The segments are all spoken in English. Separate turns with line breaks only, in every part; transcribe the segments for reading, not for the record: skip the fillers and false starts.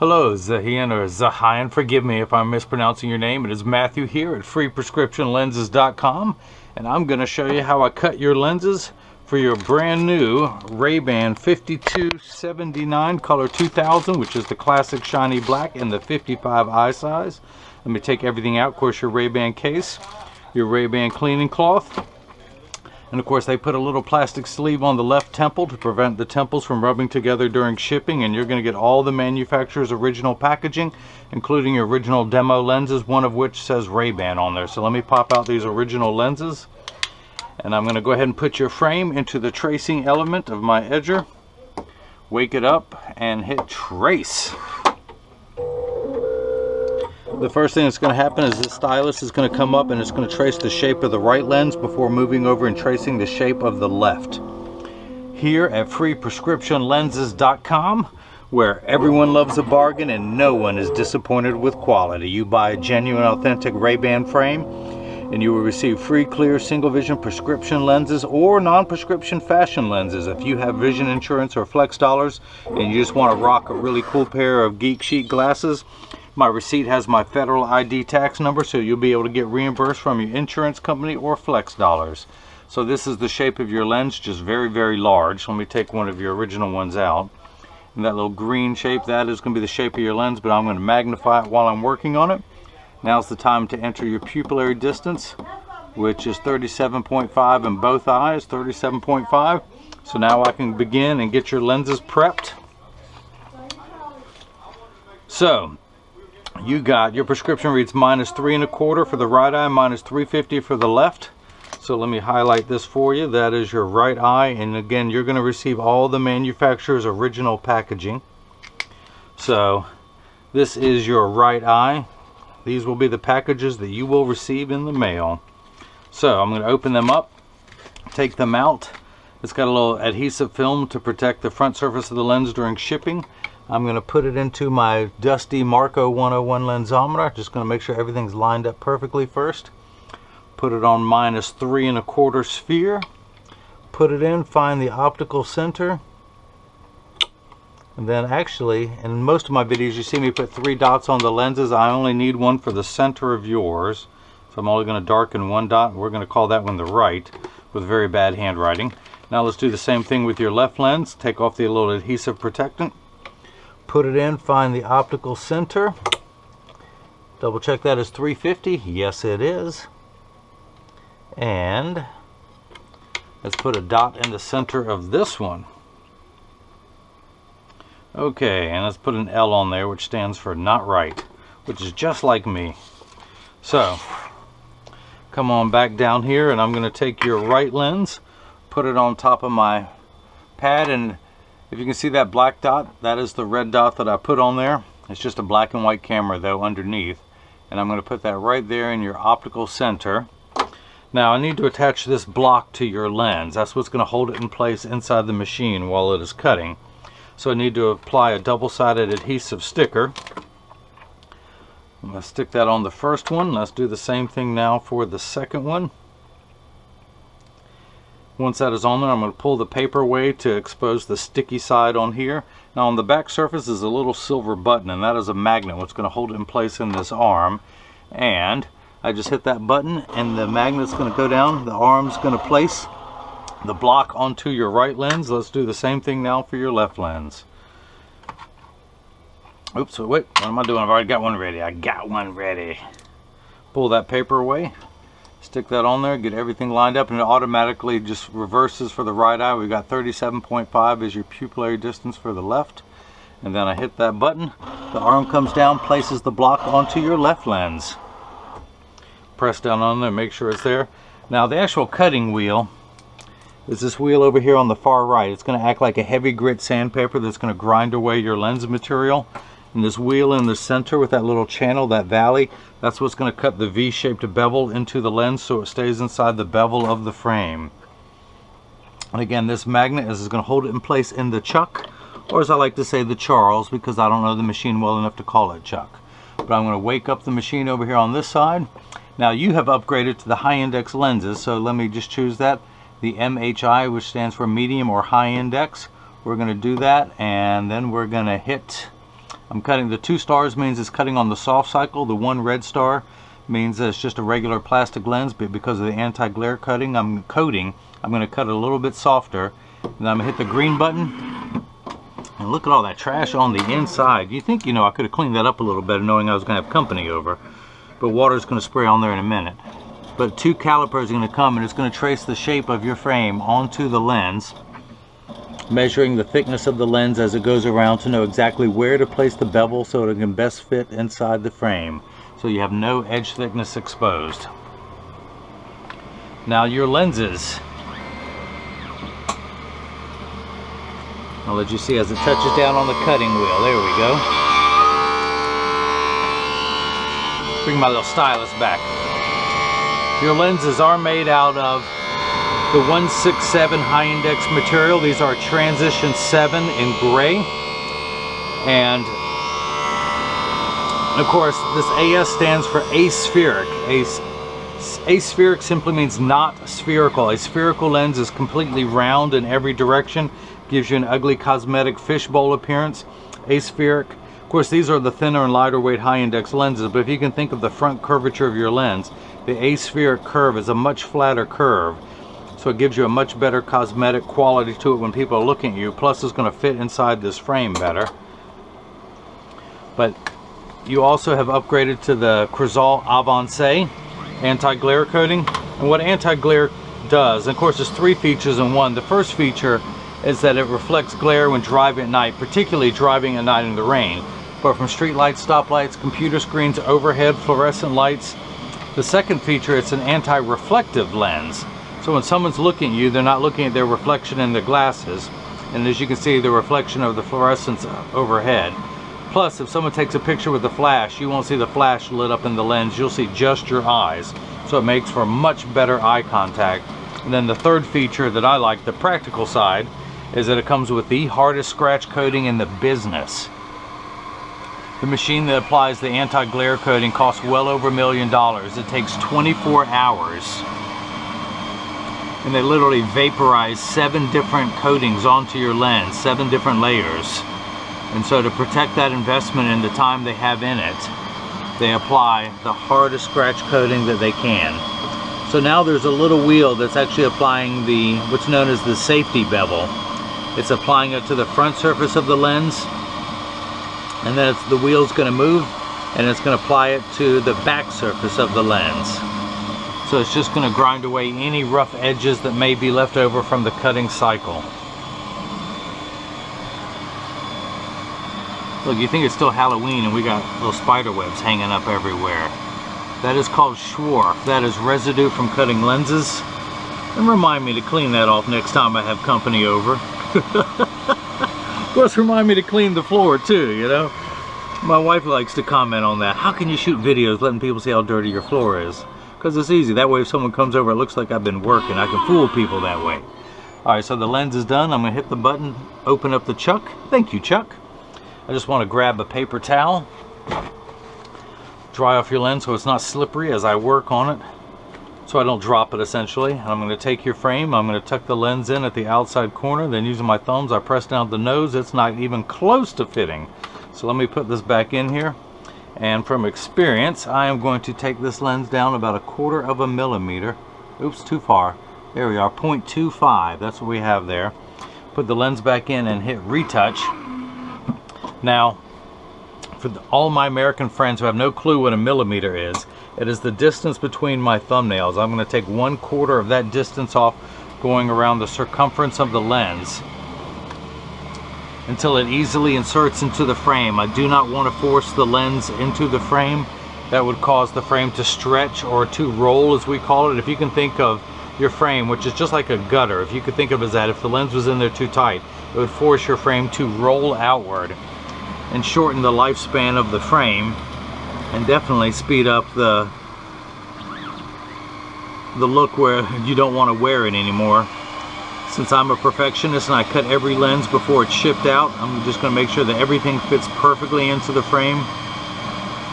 Hello, Zahian or Zahian. Forgive me if I'm mispronouncing your name. It is Matthew here at freeprescriptionlenses.com, and I'm going to show you how I cut your lenses for your brand new Rayban 5279 color 2000, which is the classic shiny black in the 55 eye size. Let me take everything out. Of course, your Rayban case, your Rayban cleaning cloth, and of course they put a little plastic sleeve on the left temple to prevent the temples from rubbing together during shipping, and you're going to get all the manufacturer's original packaging, including your original demo lenses, one of which says Rayban on there. So let me pop out these original lenses, and I'm going to go ahead and put your frame into the tracing element of my edger, wake it up, and hit trace. The first thing that's going to happen is this stylus is going to come up and it's going to trace the shape of the right lens before moving over and tracing the shape of the left. Here at freeprescriptionlenses.com, where everyone loves a bargain and no one is disappointed with quality. You buy a genuine, authentic Rayban frame and you will receive free, clear, single vision prescription lenses or non-prescription fashion lenses. If you have vision insurance or flex dollars and you just want to rock a really cool pair of Geek Chic glasses, my receipt has my federal ID tax number, so you'll be able to get reimbursed from your insurance company or flex dollars. So this is the shape of your lens, just very, very large. Let me take one of your original ones out. And that little green shape, that is going to be the shape of your lens, but I'm going to magnify it while I'm working on it. Now's the time to enter your pupillary distance, which is 37.5 in both eyes, 37.5. So now I can begin and get your lenses prepped. So you got your prescription reads -3 1/4 for the right eye, -350 for the left. So let me highlight this for you. That is your right eye, and again, you're going to receive all the manufacturer's original packaging. So this is your right eye. These will be the packages that you will receive in the mail. So I'm going to open them up, take them out. It's got a little adhesive film to protect the front surface of the lens during shipping. I'm going to put it into my dusty Marco 101 lensometer. Just going to make sure everything's lined up perfectly first. Put it on -3 1/4 sphere. Put it in, find the optical center. And then actually, in most of my videos you see me put 3 dots on the lenses. I only need one for the center of yours. So I'm only going to darken 1 dot. We're going to call that one the right, with very bad handwriting. Now let's do the same thing with your left lens. Take off the little adhesive protectant. Put it in, find the optical center. Double check that is 350. Yes, it is. And let's put a dot in the center of this one. Okay, and let's put an L on there, which stands for not right, which is just like me. So come on back down here, and I'm going to take your right lens, put it on top of my pad, and if you can see that black dot, that is the red dot that I put on there. It's just a black and white camera though underneath. And I'm going to put that right there in your optical center. Now I need to attach this block to your lens. That's what's going to hold it in place inside the machine while it is cutting. So I need to apply a double-sided adhesive sticker. I'm going to stick that on the first one. Let's do the same thing now for the second one. Once that is on there, I'm going to pull the paper away to expose the sticky side on here. Now on the back surface is a little silver button, and that is a magnet, what's going to hold it in place in this arm. And I just hit that button and the magnet's going to go down. The arm's going to place the block onto your right lens. Let's do the same thing now for your left lens. Oops, wait, what am I doing? I've already got one ready. I got one ready. Pull that paper away. Stick that on there, get everything lined up, and it automatically just reverses for the right eye. We've got 37.5 as your pupillary distance for the left. And then I hit that button. The arm comes down, places the block onto your left lens. Press down on there, make sure it's there. Now the actual cutting wheel is this wheel over here on the far right. It's going to act like a heavy grit sandpaper that's going to grind away your lens material. And this wheel in the center with that little channel, that valley, that's what's going to cut the V-shaped bevel into the lens so it stays inside the bevel of the frame. And again, this magnet is going to hold it in place in the chuck, or as I like to say, the Charles, because I don't know the machine well enough to call it chuck. But I'm going to wake up the machine over here on this side. Now you have upgraded to the high index lenses, so let me just choose that. The MHI, which stands for medium or high index. We're going to do that, and then we're going to hit I'm cutting, the 2 stars means it's cutting on the soft cycle. The 1 red star means that it's just a regular plastic lens, but because of the anti-glare coating, I'm going to cut it a little bit softer. And I'm going to hit the green button. And look at all that trash on the inside. You think, I could have cleaned that up a little better knowing I was going to have company over. But water's going to spray on there in a minute. But 2 calipers are going to come and it's going to trace the shape of your frame onto the lens, measuring the thickness of the lens as it goes around to know exactly where to place the bevel so it can best fit inside the frame, so you have no edge thickness exposed. Now your lenses, I'll let you see as it touches down on the cutting wheel. There we go. Bring my little stylus back. Your lenses are made out of the 167 high index material. These are transition 7 in gray. And of course, this AS stands for aspheric. Aspheric simply means not spherical. A spherical lens is completely round in every direction, gives you an ugly cosmetic fishbowl appearance. Aspheric, of course, these are the thinner and lighter weight high index lenses, but if you can think of the front curvature of your lens, the aspheric curve is a much flatter curve, so it gives you a much better cosmetic quality to it when people are looking at you. Plus it's going to fit inside this frame better. But you also have upgraded to the Crizal Avance anti-glare coating. And what anti-glare does, and of course there's 3 features in one. The first feature is that it reflects glare when driving at night, particularly driving at night in the rain, but from street lights, stoplights, computer screens, overhead, fluorescent lights. The second feature, it's an anti-reflective lens. So when someone's looking at you, they're not looking at their reflection in their glasses. And as you can see, the reflection of the fluorescence overhead. Plus, if someone takes a picture with a flash, you won't see the flash lit up in the lens. You'll see just your eyes. So it makes for much better eye contact. And then the third feature that I like, the practical side, is that it comes with the hardest scratch coating in the business. The machine that applies the anti-glare coating costs well over $1 million. It takes 24 hours. And they literally vaporize 7 different coatings onto your lens, 7 different layers. And so to protect that investment and the time they have in it, they apply the hardest scratch coating that they can. So now there's a little wheel that's actually applying the, what's known as the safety bevel. It's applying it to the front surface of the lens, and then the wheel's going to move and it's going to apply it to the back surface of the lens. So it's just going to grind away any rough edges that may be left over from the cutting cycle. Look, you think it's still Halloween and we got little spider webs hanging up everywhere. That is called swarf. That is residue from cutting lenses. And remind me to clean that off next time I have company over. Of course, remind me to clean the floor too, you know. My wife likes to comment on that. How can you shoot videos letting people see how dirty your floor is? Because it's easy. That way if someone comes over, it looks like I've been working. I can fool people that way. Alright, so the lens is done. I'm going to hit the button, open up the chuck. Thank you, Chuck. I just want to grab a paper towel, dry off your lens so it's not slippery as I work on it, so I don't drop it essentially. And I'm going to take your frame, I'm going to tuck the lens in at the outside corner, then using my thumbs I press down the nose. It's not even close to fitting. So let me put this back in here, and from experience I am going to take this lens down about 1/4 millimeter. Oops, too far. There we are, 0.25, that's what we have there. Put the lens back in and hit retouch. Now, for all my American friends who have no clue what a millimeter is, it is the distance between my thumbnails. I'm going to take 1/4 of that distance off, going around the circumference of the lens until it easily inserts into the frame. I do not want to force the lens into the frame. That would cause the frame to stretch or to roll, as we call it. If you can think of your frame, which is just like a gutter, if you could think of it as that, if the lens was in there too tight, it would force your frame to roll outward and shorten the lifespan of the frame, and definitely speed up the look where you don't want to wear it anymore. Since I'm a perfectionist and I cut every lens before it's shipped out, I'm just going to make sure that everything fits perfectly into the frame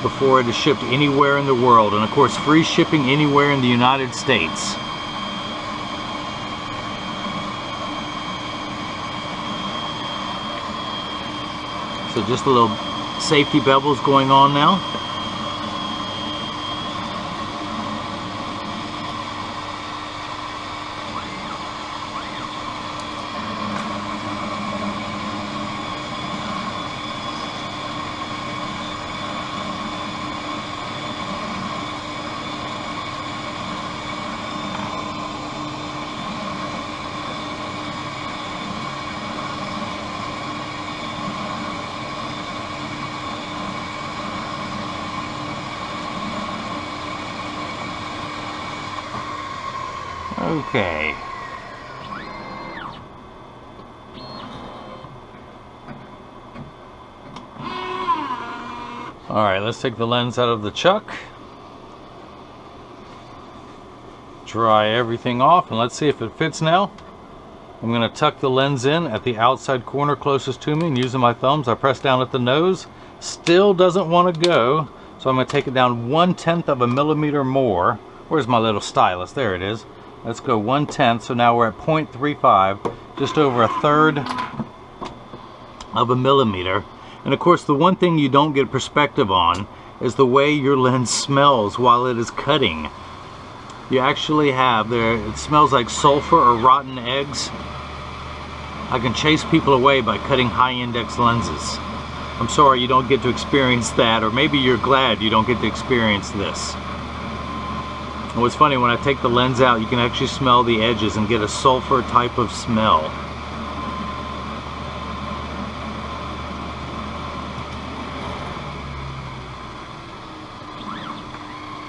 before it is shipped anywhere in the world. And of course, free shipping anywhere in the United States. So just a little safety bevels going on now. Okay. Alright, let's take the lens out of the chuck. Dry everything off, and let's see if it fits now. I'm going to tuck the lens in at the outside corner closest to me, and using my thumbs I press down at the nose. Still doesn't want to go, so I'm going to take it down 1/10 of a millimeter more. Where's my little stylus? There it is. Let's go 1/10, so now we're at 0.35, just over 1/3 of a millimeter. And of course, the one thing you don't get perspective on is the way your lens smells while it is cutting. You actually have there, it smells like sulfur or rotten eggs. I can chase people away by cutting high index lenses. I'm sorry you don't get to experience that, or maybe you're glad you don't get to experience this. And what's funny, when I take the lens out, you can actually smell the edges and get a sulfur type of smell.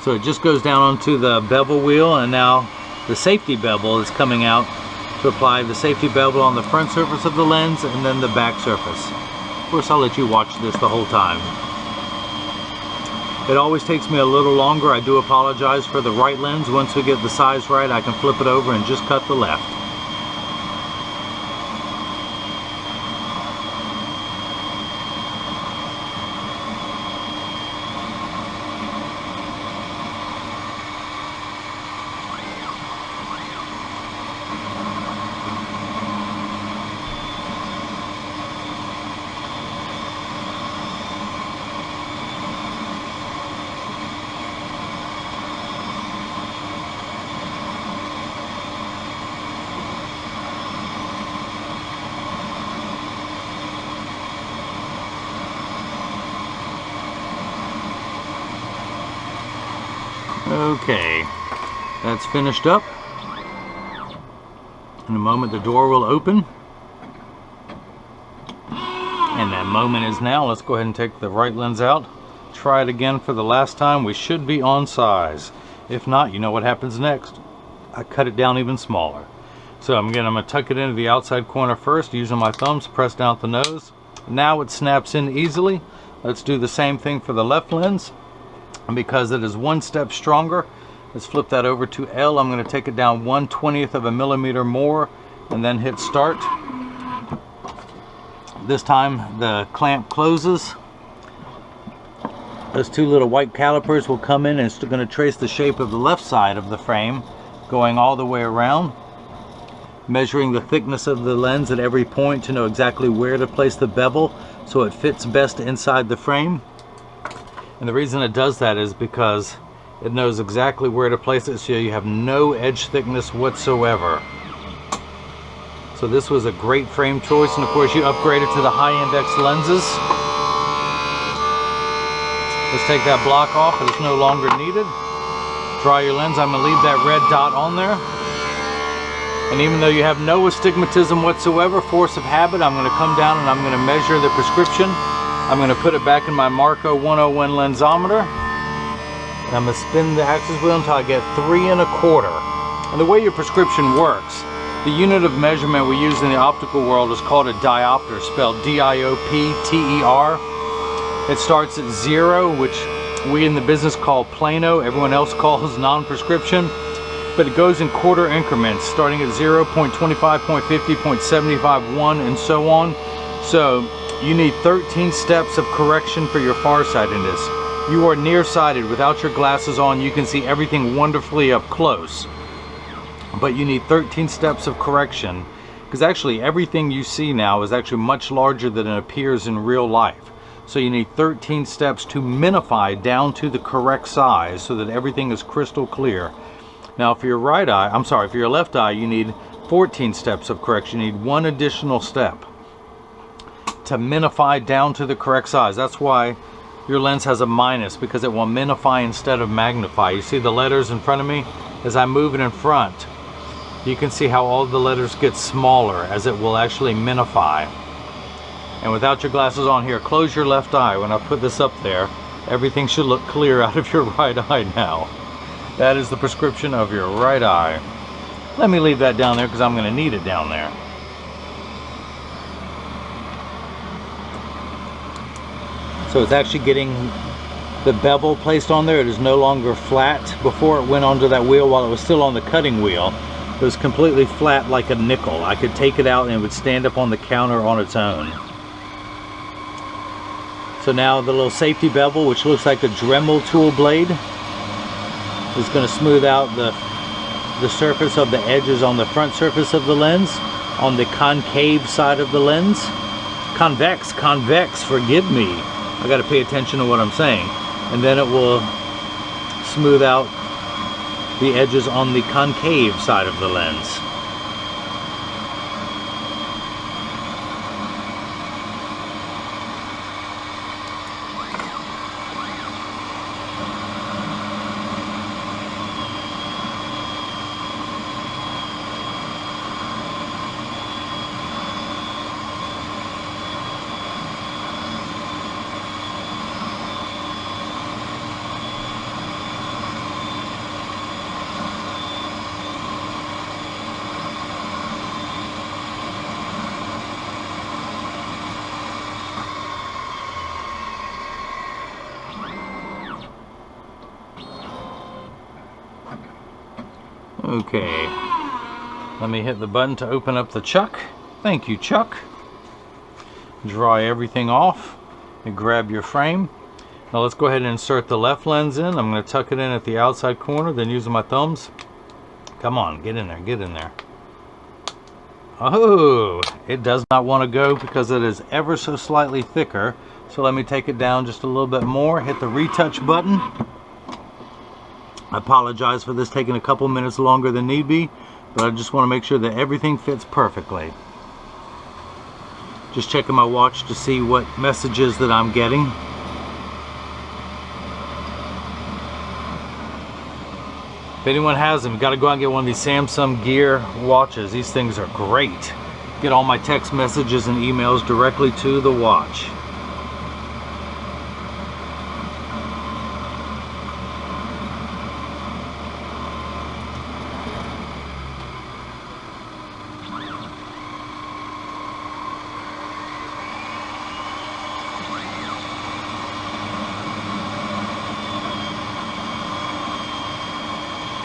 So it just goes down onto the bevel wheel, and now the safety bevel is coming out to apply the safety bevel on the front surface of the lens and then the back surface. Of course, I'll let you watch this the whole time. It always takes me a little longer. I do apologize for the right lens. Once we get the size right, I can flip it over and just cut the left. Okay, that's finished up. In a moment the door will open. And that moment is now. Let's go ahead and take the right lens out. Try it again for the last time. We should be on size. If not, you know what happens next. I cut it down even smaller. So again, I'm going to tuck it into the outside corner first, using my thumbs, press down at the nose. Now it snaps in easily. Let's do the same thing for the left lens. And because it is one step stronger, let's flip that over to L. I'm going to take it down 1/20th of a millimeter more and then hit start. This time the clamp closes. Those two little white calipers will come in and it's going to trace the shape of the left side of the frame, going all the way around, measuring the thickness of the lens at every point to know exactly where to place the bevel so it fits best inside the frame. And the reason it does that is because it knows exactly where to place it, so you have no edge thickness whatsoever. So this was a great frame choice, and of course you upgrade it to the high index lenses. Let's take that block off, it's no longer needed. Dry your lens. I'm going to leave that red dot on there. And even though you have no astigmatism whatsoever, force of habit, I'm going to come down and I'm going to measure the prescription. I'm going to put it back in my Marco 101 lensometer. And I'm going to spin the axis wheel until I get 3 1/4. And the way your prescription works, the unit of measurement we use in the optical world is called a diopter, spelled D-I-O-P-T-E-R. It starts at 0, which we in the business call plano, everyone else calls non-prescription. But it goes in quarter increments, starting at 0, 0.25, 0.50, 0.75, 1, and so on. So you need 13 steps of correction for your farsightedness. You are nearsighted. Without your glasses on, you can see everything wonderfully up close. But you need 13 steps of correction, because actually everything you see now is actually much larger than it appears in real life. So you need 13 steps to minify down to the correct size so that everything is crystal clear. Now for your right eye, I'm sorry, for your left eye, you need 14 steps of correction. You need one additional step to minify down to the correct size. That's why your lens has a minus, because it will minify instead of magnify. You see the letters in front of me? As I move it in front, you can see how all the letters get smaller as it will actually minify. And without your glasses on here, close your left eye. When I put this up there, everything should look clear out of your right eye now. That is the prescription of your right eye. Let me leave that down there because I'm going to need it down there. So it's actually getting the bevel placed on there. It is no longer flat. Before it went onto that wheel, while it was still on the cutting wheel, it was completely flat like a nickel. I could take it out and it would stand up on the counter on its own. So now the little safety bevel, which looks like a Dremel tool blade, is going to smooth out the surface of the edges on the front surface of the lens, on the concave side of the lens. Convex, forgive me. I got to pay attention to what I'm saying. And then it will smooth out the edges on the concave side of the lens. Okay, let me hit the button to open up the chuck. Thank you, Chuck. Dry everything off and grab your frame. Now let's go ahead and insert the left lens in. I'm going to tuck it in at the outside corner, then using my thumbs. Come on, get in there, get in there. Oh, it does not want to go because it is ever so slightly thicker. So let me take it down just a little bit more, hit the retouch button. I apologize for this taking a couple minutes longer than need be, but I just want to make sure that everything fits perfectly. Just checking my watch to see what messages that I'm getting. If anyone has them, you got to go out and get one of these Samsung Gear watches. These things are great. Get all my text messages and emails directly to the watch.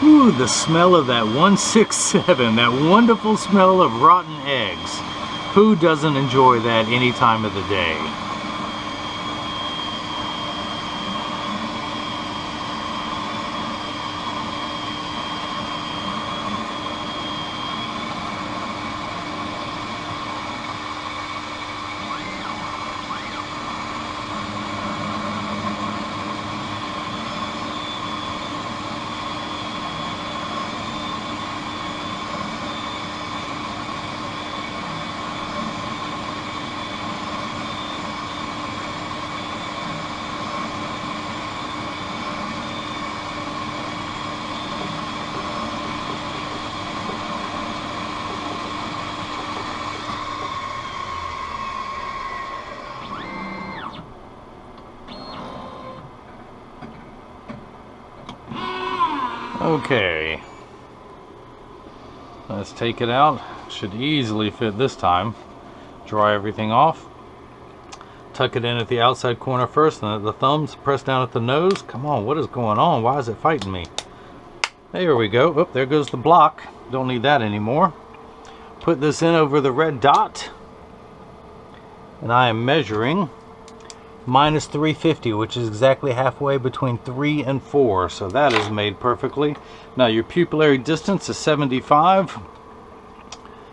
Ooh, the smell of that 167, that wonderful smell of rotten eggs. Who doesn't enjoy that any time of the day? Okay, let's take it out. Should easily fit this time. Dry everything off. Tuck it in at the outside corner first, and the thumbs press down at the nose. Come on, what is going on? Why is it fighting me? There we go. Oh, there goes the block. Don't need that anymore. Put this in over the red dot, and I am measuring minus 350, which is exactly halfway between 3 and 4, so that is made perfectly. Now your pupillary distance is 75.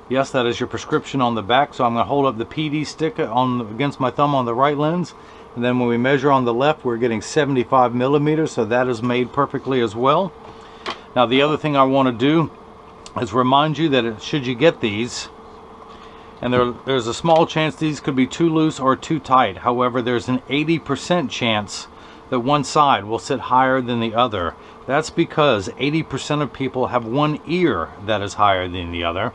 Yes, that is your prescription on the back, so I'm going to hold up the PD stick against my thumb on the right lens And then when we measure on the left, we're getting 75 millimeters, so that is made perfectly as well. Now the other thing I want to do is remind you that should you get these, and there's a small chance these could be too loose or too tight. However, there's an 80% chance that one side will sit higher than the other. That's because 80% of people have one ear that is higher than the other.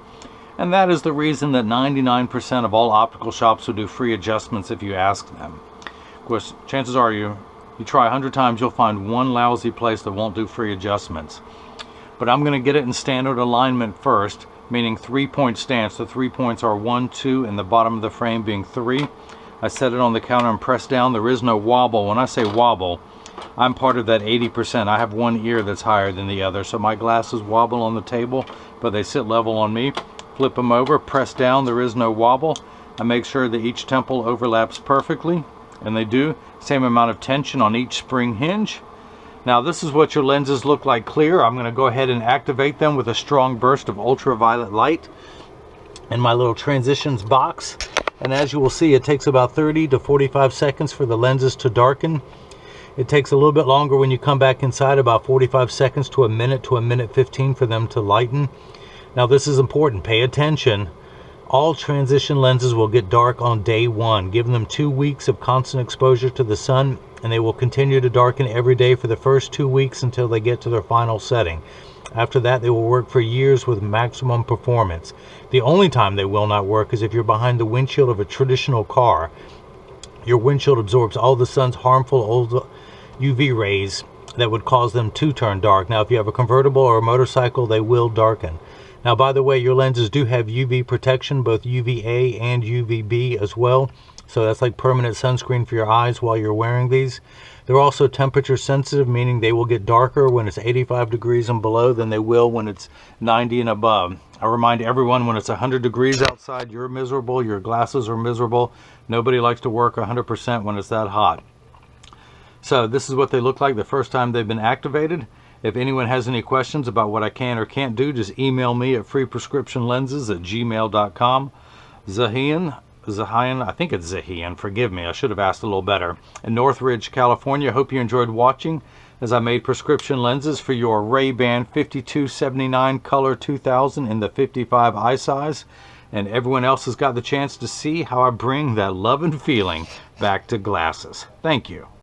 And that is the reason that 99% of all optical shops will do free adjustments if you ask them. Of course, chances are you try 100 times, you'll find one lousy place that won't do free adjustments. But I'm going to get it in standard alignment first, meaning 3-point stance. The 3 points are 1, 2, and the bottom of the frame being 3. I set it on the counter and press down. There is no wobble. When I say wobble, I'm part of that 80%. I have one ear that's higher than the other, so my glasses wobble on the table, but they sit level on me. Flip them over, press down, there is no wobble. I make sure that each temple overlaps perfectly, and they do. Same amount of tension on each spring hinge. Now this is what your lenses look like clear. I'm going to go ahead and activate them with a strong burst of ultraviolet light in my little transitions box. And as you will see, it takes about 30 to 45 seconds for the lenses to darken. It takes a little bit longer when you come back inside, about 45 seconds to a minute 15 for them to lighten. Now this is important, pay attention. All transition lenses will get dark on day 1. Give them 2 weeks of constant exposure to the sun, and they will continue to darken every day for the first 2 weeks until they get to their final setting. After that, they will work for years with maximum performance. The only time they will not work is if you're behind the windshield of a traditional car. Your windshield absorbs all the sun's harmful UV rays that would cause them to turn dark. Now, if you have a convertible or a motorcycle, they will darken. Now, by the way, your lenses do have UV protection, both UVA and UVB as well. So that's like permanent sunscreen for your eyes while you're wearing these. They're also temperature sensitive, meaning they will get darker when it's 85 degrees and below than they will when it's 90 and above. I remind everyone, when it's 100 degrees outside, you're miserable, your glasses are miserable. Nobody likes to work 100% when it's that hot. So this is what they look like the first time they've been activated. If anyone has any questions about what I can or can't do, just email me at freeprescriptionlenses@gmail.com. Zahian, I think it's Zahian, forgive me, I should have asked a little better, in Northridge, California. Hope you enjoyed watching as I made prescription lenses for your Rayban 5279 color 2000 in the 55 eye size. And everyone else has got the chance to see how I bring that love and feeling back to glasses. Thank you.